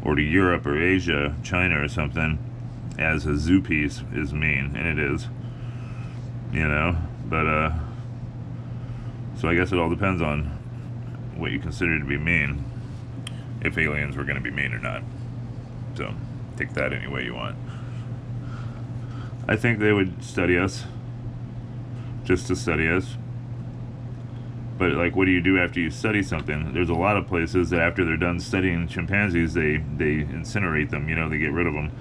or to Europe or Asia, China or something, as a zoo piece is mean, and it is, you know. But so I guess it all depends on what you consider to be mean, if aliens were going to be mean or not. So take that any way you want. I think they would study us, just to study us. But like, what do you do after you study something? There's a lot of places that after they're done studying chimpanzees, they incinerate them. You know, they get rid of them,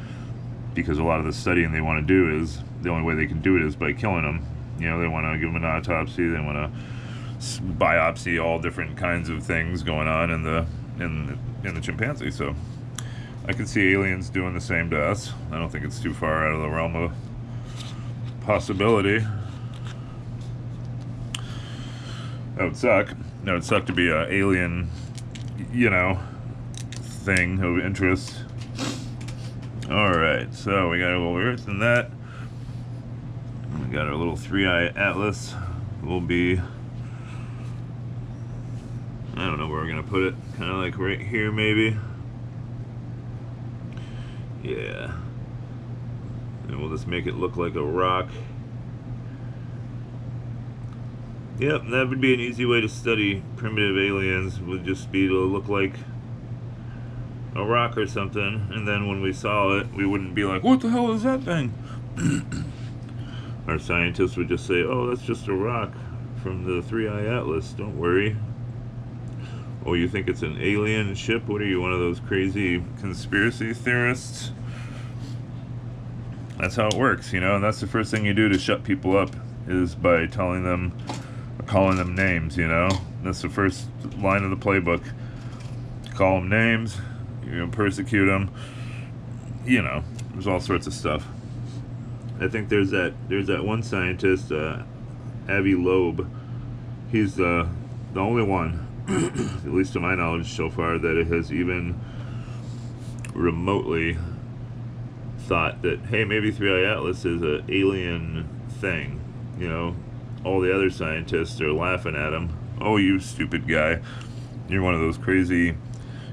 because a lot of the studying they want to do is, the only way they can do it is by killing them. You know, they want to give them an autopsy. They want to biopsy all different kinds of things going on in the chimpanzee. So I could see aliens doing the same to us. I don't think it's too far out of the realm of possibility. That would suck. That would suck to be an alien, you know, thing of interest. Alright, so we got a little Earth and that. We got our little three-eye atlas. Will be, I don't know where we're going to put it. Kind of like right here, maybe. Yeah. And we'll just make it look like a rock. Yep, that would be an easy way to study primitive aliens, would just be to look like a rock or something, and then when we saw it, we wouldn't be like, what the hell is that thing? Our scientists would just say, oh, that's just a rock from the three-eye atlas, don't worry. Oh, you think it's an alien ship? What are you, one of those crazy conspiracy theorists? That's how it works, you know, and that's the first thing you do to shut people up, is by calling them names, you know. That's the first line of the playbook. Call them names, you know, persecute them, you know, there's all sorts of stuff. I think there's that one scientist, Avi Loeb. He's the only one, at least to my knowledge so far, that it has even remotely thought that, hey, maybe Three-Eye Atlas is an alien thing. You know, all the other scientists are laughing at him. Oh, you stupid guy. You're one of those crazy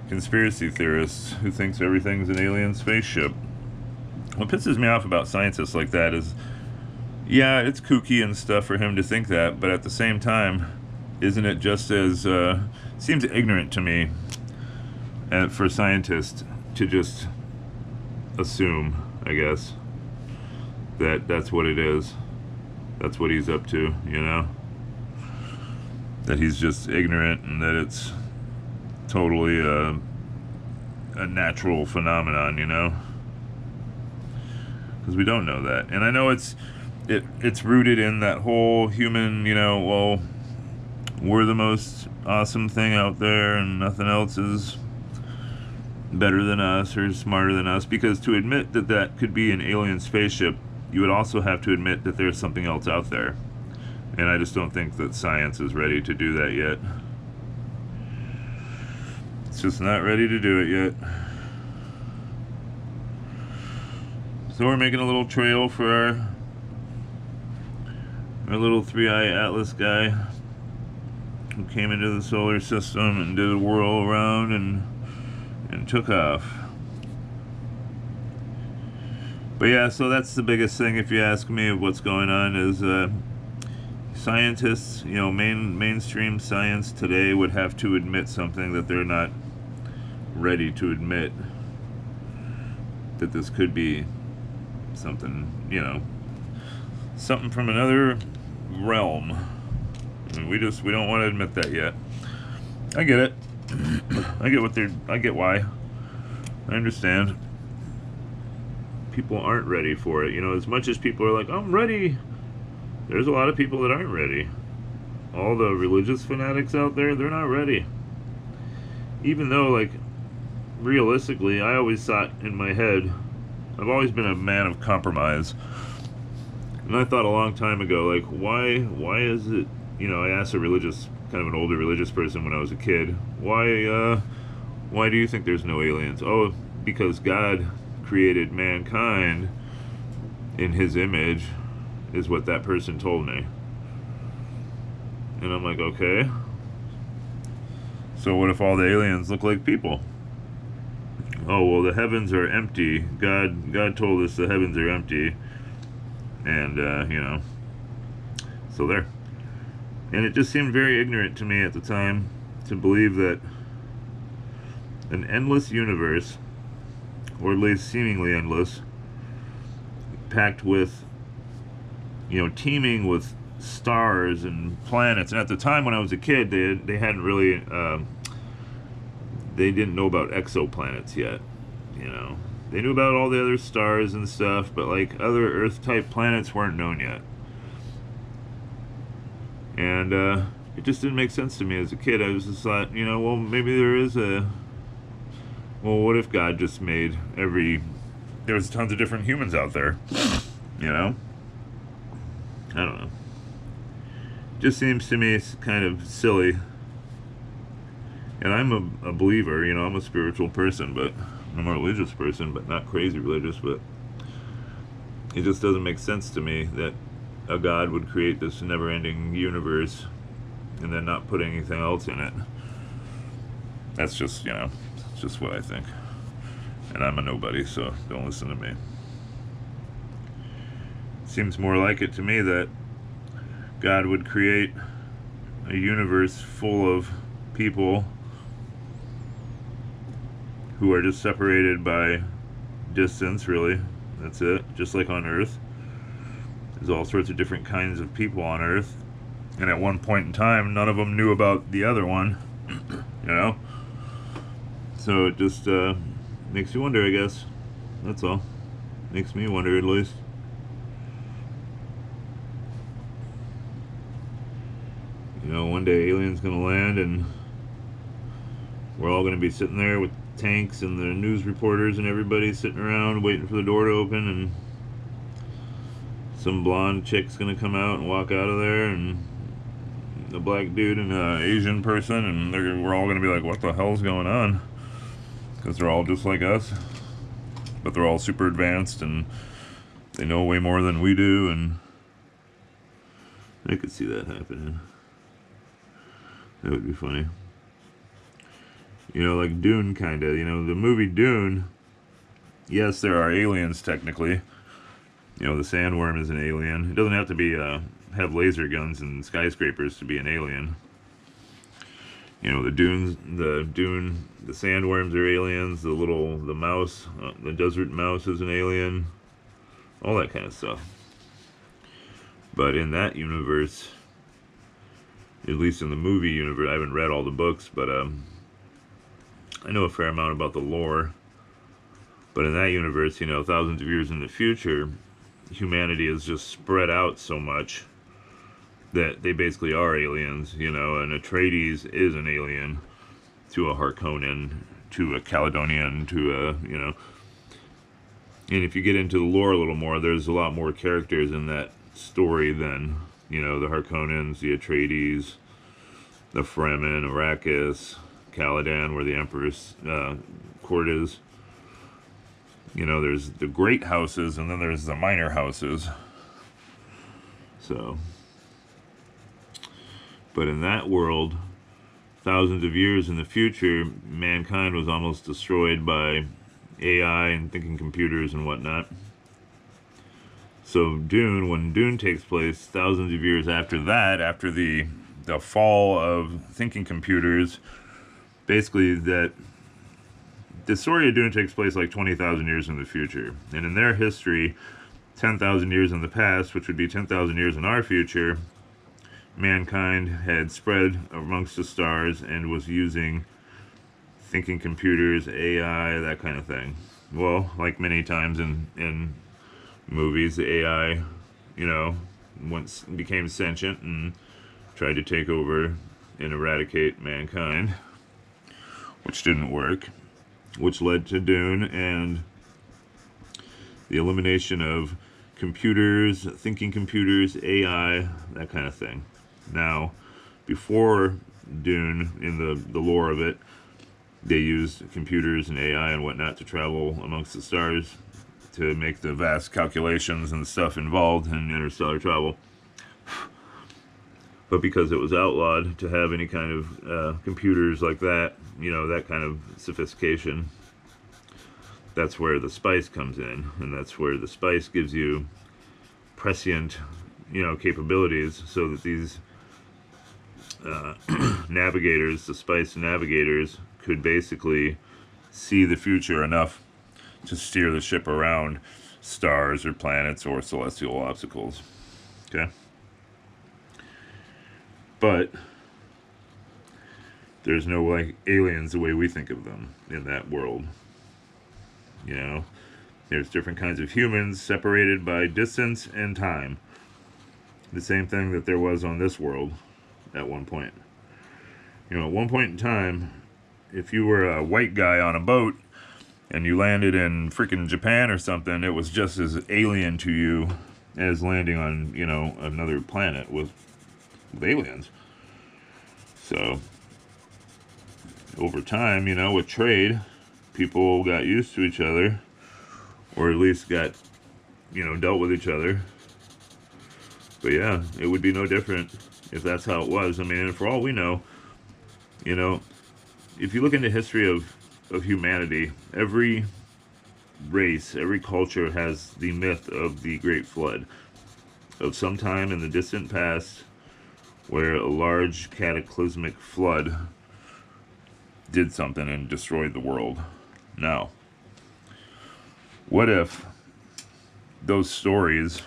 conspiracy theorists who thinks everything's an alien spaceship. What pisses me off about scientists like that is, yeah, it's kooky and stuff for him to think that, but at the same time, isn't it just as, seems ignorant to me for scientists to just assume, I guess, that that's what it is. That's what he's up to, you know? That he's just ignorant and that it's totally a natural phenomenon, you know? Because we don't know that. And I know it's rooted in that whole human, you know, well, we're the most awesome thing out there and nothing else is better than us or smarter than us. Because to admit that that could be an alien spaceship, you would also have to admit that there's something else out there. And I just don't think that science is ready to do that yet. It's just not ready to do it yet. So we're making a little trail for our little Three-Eye Atlas guy who came into the solar system and did a whirl around and took off. But yeah, so that's the biggest thing, if you ask me, of what's going on is scientists, you know, mainstream science today would have to admit something that they're not ready to admit, that this could be something, you know, something from another realm. And we don't want to admit that yet. I get it. I get why. I understand. People aren't ready for it. You know, as much as people are like, I'm ready, there's a lot of people that aren't ready. All the religious fanatics out there, they're not ready. Even though, like, realistically, I always thought in my head, I've always been a man of compromise. And I thought a long time ago, like, why is it, you know, I asked kind of an older religious person when I was a kid, why do you think there's no aliens? Oh, because God created mankind in his image, is what that person told me. And I'm like, okay, so what if all the aliens look like people? oh well, the heavens are empty. God told us the heavens are empty, and so there. And it just seemed very ignorant to me at the time to believe that an endless universe, or at least seemingly endless, packed with, teeming with stars and planets. And at the time when I was a kid, they hadn't really, they didn't know about exoplanets yet. They knew about all the other stars and stuff, but like other Earth-type planets weren't known yet. And it just didn't make sense to me as a kid. I was just thought, well, maybe there is well, what if God just made there's tons of different humans out there, I don't know. Just seems to me it's kind of silly. And I'm a believer, I'm a spiritual person, but I'm a religious person, but not crazy religious, but it just doesn't make sense to me that a God would create this never-ending universe and then not put anything else in it. That's just, that's just what I think. And I'm a nobody, so don't listen to me. Seems more like it to me that God would create a universe full of people who are just separated by distance, really. That's it. Just like on Earth. There's all sorts of different kinds of people on Earth. And at one point in time, none of them knew about the other one. So it just makes you wonder, I guess. That's all. Makes me wonder, at least. One day aliens gonna land and we're all gonna be sitting there with tanks and the news reporters and everybody sitting around waiting for the door to open, and some blonde chick's gonna come out and walk out of there, and a black dude and an Asian person, and we're all gonna be like, what the hell's going on? Because they're all just like us, but they're all super advanced and they know way more than we do, and I could see that happening. That would be funny. Like Dune, kind of. The movie Dune, yes, there are aliens, technically. The sandworm is an alien. It doesn't have to be, have laser guns and skyscrapers to be an alien. The sandworms are aliens. The mouse, the desert mouse is an alien. All that kind of stuff. But in that universe, at least in the movie universe, I haven't read all the books, but I know a fair amount about the lore. But in that universe, thousands of years in the future, humanity is just spread out so much that they basically are aliens, and Atreides is an alien to a Harkonnen, to a Caledonian, to a, and if you get into the lore a little more, there's a lot more characters in that story than, the Harkonnens, the Atreides, the Fremen, Arrakis, Caladan, where the Emperor's court is. There's the great houses, and then there's the minor houses. So, but in that world, thousands of years in the future, mankind was almost destroyed by AI and thinking computers and whatnot. So when Dune takes place, thousands of years after that, after the fall of thinking computers, basically the story of Dune takes place like 20,000 years in the future. And in their history, 10,000 years in the past, which would be 10,000 years in our future, mankind had spread amongst the stars and was using thinking computers, AI, that kind of thing. Well, like many times in movies, the AI, once became sentient and tried to take over and eradicate mankind, which didn't work, which led to Dune and the elimination of computers, thinking computers, AI, that kind of thing. Now, before Dune, in the lore of it, they used computers and AI and whatnot to travel amongst the stars to make the vast calculations and stuff involved in interstellar travel. But because it was outlawed to have any kind of computers like that, that kind of sophistication, that's where the spice comes in, and that's where the spice gives you prescient, capabilities, so that these navigators, the spice navigators, could basically see the future enough to steer the ship around stars or planets or celestial obstacles. Okay? But there's no like aliens the way we think of them in that world. There's different kinds of humans separated by distance and time. The same thing that there was on this world at one point. At one point in time, if you were a white guy on a boat and you landed in freaking Japan or something, it was just as alien to you as landing on, another planet with aliens. So, over time, with trade, people got used to each other, or at least got, dealt with each other. But yeah, it would be no different if that's how it was. I mean, and for all we know, if you look into history of humanity, every race, every culture has the myth of the Great Flood, of some time in the distant past where a large cataclysmic flood did something and destroyed the world. Now, what if those stories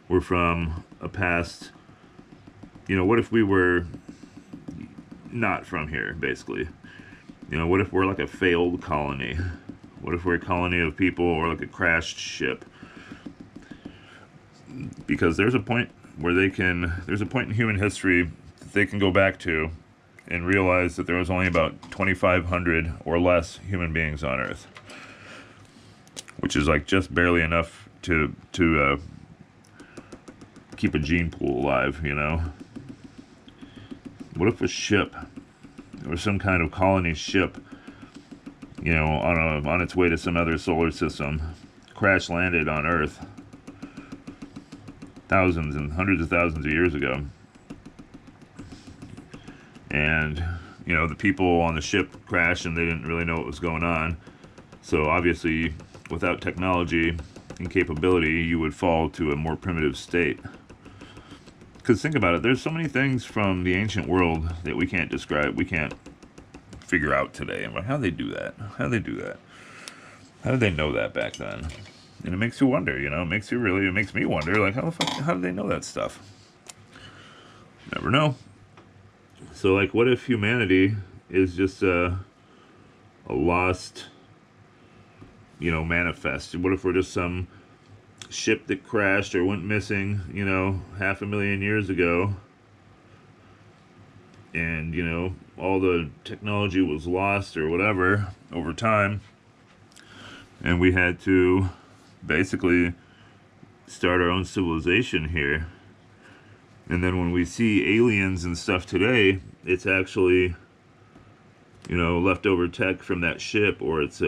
were from a past, what if we were not from here, basically? What if we're like a failed colony? What if we're a colony of people, or like a crashed ship? Because there's a point there's a point in human history that they can go back to and realize that there was only about 2,500 or less human beings on Earth, which is like just barely enough to keep a gene pool alive, What if a ship, or some kind of colony ship, on its way to some other solar system, crash landed on Earth thousands and hundreds of thousands of years ago, and the people on the ship crashed and they didn't really know what was going on. So obviously, without technology and capability, you would fall to a more primitive state. Because think about it, there's so many things from the ancient world that we can't describe, we can't figure out today. I'm like, how did they do that? How did they do that? How did they know that back then? And it makes you wonder, it makes me wonder, like, how did they know that stuff? Never know. So, like, what if humanity is just a lost, manifest? What if we're just some ship that crashed or went missing, 500,000 years ago, and, all the technology was lost or whatever over time, and we had to basically start our own civilization here. And then when we see aliens and stuff today, it's actually, leftover tech from that ship, or it's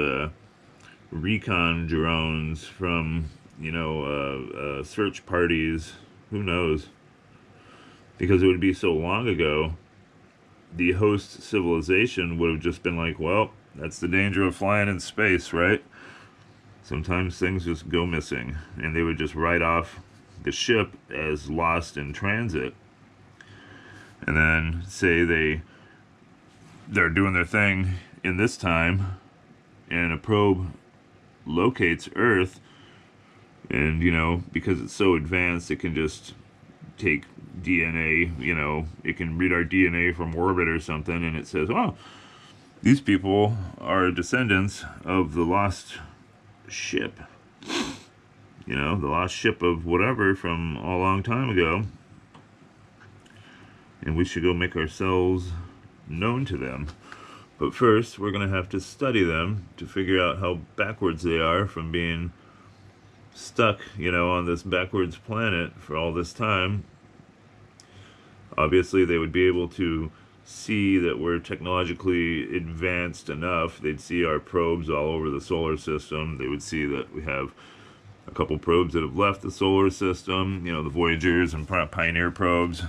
recon drones from, search parties. Who knows? Because it would be so long ago, the host civilization would have just been like, well, that's the danger of flying in space, right? Sometimes things just go missing, and they would just write off the ship as lost in transit, and then say they're doing their thing in this time, and a probe locates Earth, and because it's so advanced, it can just take DNA, it can read our DNA from orbit or something, and it says, oh, these people are descendants of the lost ship, the lost ship of whatever from a long time ago, and we should go make ourselves known to them. But first, we're going to have to study them to figure out how backwards they are from being stuck, on this backwards planet for all this time. Obviously, they would be able to see that we're technologically advanced enough. They'd see our probes all over the solar system. They would see that we have a couple probes that have left the solar system, the Voyagers and Pioneer probes.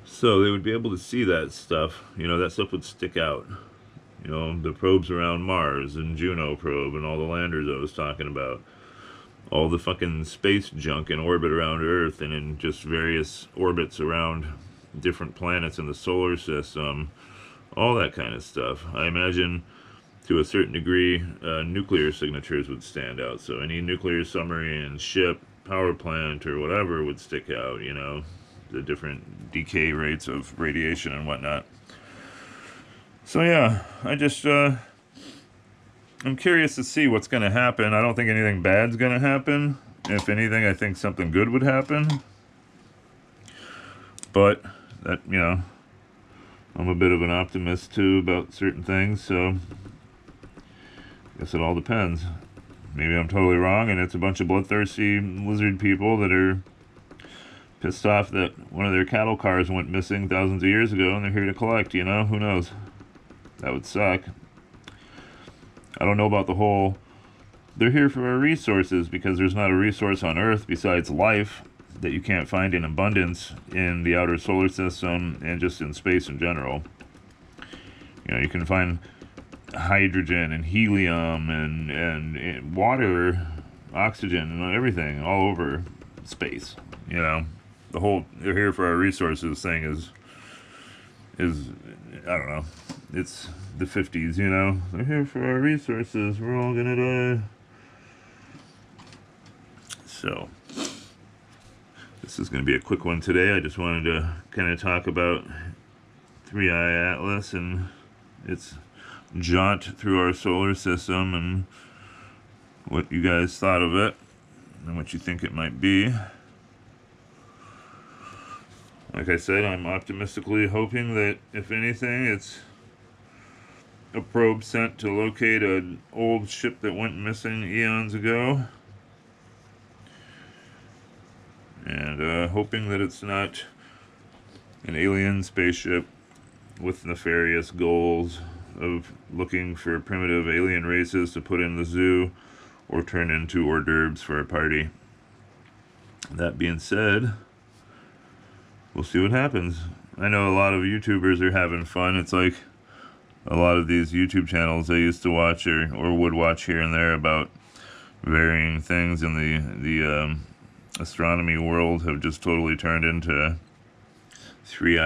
So they would be able to see that stuff. That stuff would stick out. You know, the probes around Mars and Juno probe and all the landers I was talking about. All the fucking space junk in orbit around Earth and in just various orbits around different planets in the solar system. All that kind of stuff. I imagine to a certain degree, nuclear signatures would stand out. So any nuclear submarine, ship, power plant, or whatever would stick out, you know, the different decay rates of radiation and whatnot. So yeah, I'm curious to see what's going to happen. I don't think anything bad's going to happen. If anything, I think something good would happen. But that, you know, I'm a bit of an optimist too about certain things, so I guess it all depends. Maybe I'm totally wrong and it's a bunch of bloodthirsty lizard people that are pissed off that one of their cattle cars went missing thousands of years ago and they're here to collect, you know? Who knows? That would suck. I don't know about the whole, they're here for our resources, because there's not a resource on Earth besides life that you can't find in abundance in the outer solar system and just in space in general. You know, you can find hydrogen and helium and water, oxygen, and everything all over space. You know, the whole "they're here for our resources" thing is I don't know. It's the 50s, you know. They're here for our resources. We're all gonna die. So this is going to be a quick one today. I just wanted to kind of talk about 3i Atlas and its jaunt through our solar system and what you guys thought of it and what you think it might be. Like I said, I'm optimistically hoping that, if anything, it's a probe sent to locate an old ship that went missing eons ago. And hoping that it's not an alien spaceship with nefarious goals of looking for primitive alien races to put in the zoo or turn into hors d'oeuvres for a party. That being said, we'll see what happens. I know a lot of YouTubers are having fun. It's like a lot of these YouTube channels I used to watch or would watch here and there about varying things in the astronomy world have just totally turned into 3i